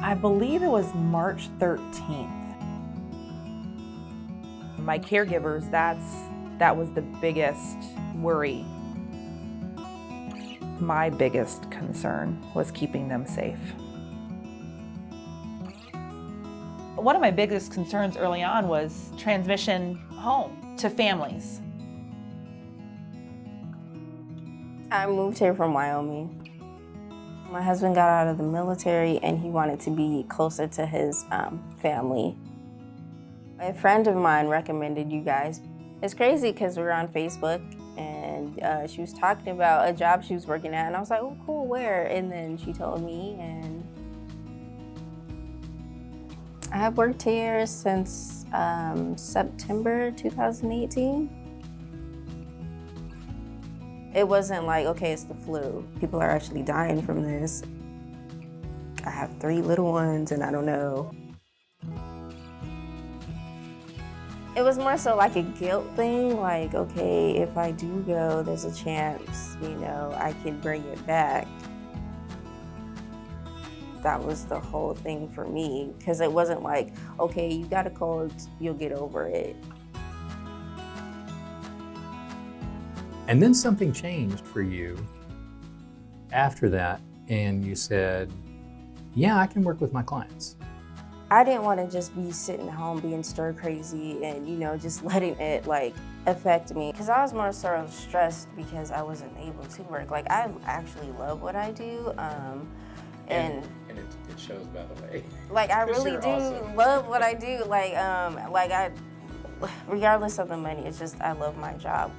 I believe it was March 13th. My caregivers, that was the biggest worry. My biggest concern was keeping them safe. One of my biggest concerns early on was transmission home to families. I moved here from Wyoming. My husband got out of the military and he wanted to be closer to his family. A friend of mine recommended you guys. It's crazy because we were on Facebook and she was talking about a job she was working at and I was like, oh cool, where? And then she told me, and I have worked here since September 2018. It wasn't like, okay, it's the flu. People are actually dying from this. I have 3 little ones and I don't know. It was more so like a guilt thing, like, okay, if I do go, there's a chance, I can bring it back. That was the whole thing for me, because it wasn't like, okay, you got a cold, you'll get over it. And then something changed for you after that, and you said, yeah, I can work with my clients. I didn't want to just be sitting home being stir crazy and, just letting it affect me. Because I was more sort of stressed because I wasn't able to work. Like, I actually love what I do. And it shows, by the way. Like, I really do love what I do. Regardless of the money, it's just, I love my job.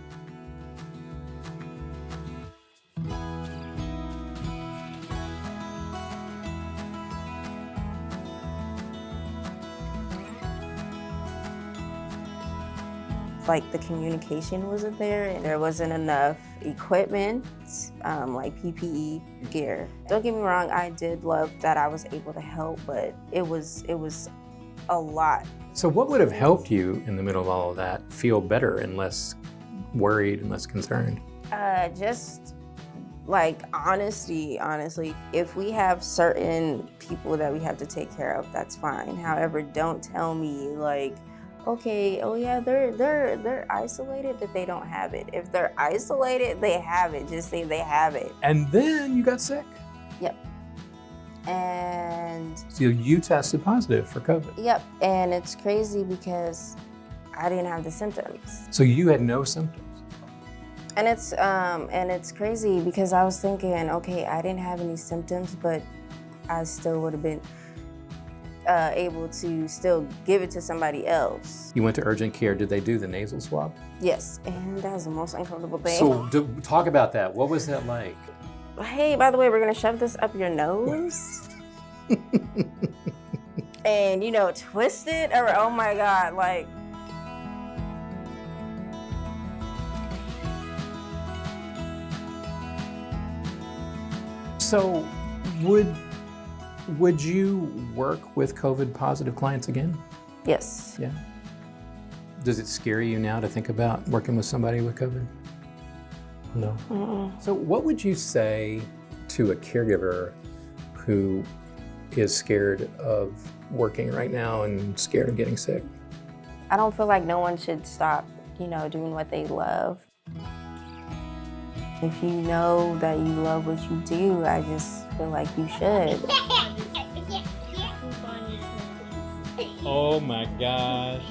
Like, the communication wasn't there and there wasn't enough equipment, like PPE gear. Don't get me wrong, I did love that I was able to help, but it was a lot. So what would have helped you in the middle of all of that feel better and less worried and less concerned? Just like honesty, honestly. If we have certain people that we have to take care of, that's fine. However, don't tell me like, okay, oh yeah, they're isolated, but they don't have it. If they're isolated, they have it. Just say they have it. And then you got sick. Yep. And so you tested positive for COVID. Yep. And it's crazy because I didn't have the symptoms. So you had no symptoms. And it's crazy because I was thinking, okay, I didn't have any symptoms, but I still would have been able to still give it to somebody else. You went to urgent care. Did they do the nasal swab? Yes, and that was the most uncomfortable thing. So talk about that. What was that like? Hey, by the way, we're gonna shove this up your nose. And twist it, or oh my God, like. So would you work with COVID positive clients again? Yes. Yeah. Does it scare you now to think about working with somebody with COVID? No. Mm-mm. So what would you say to a caregiver who is scared of working right now and scared of getting sick? I don't feel like no one should stop, doing what they love. If you know that you love what you do, I just feel like you should. Oh my gosh.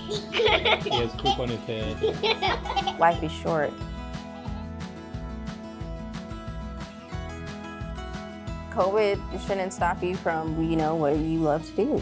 He has poop on his head. Life is short. COVID shouldn't stop you from, what you love to do.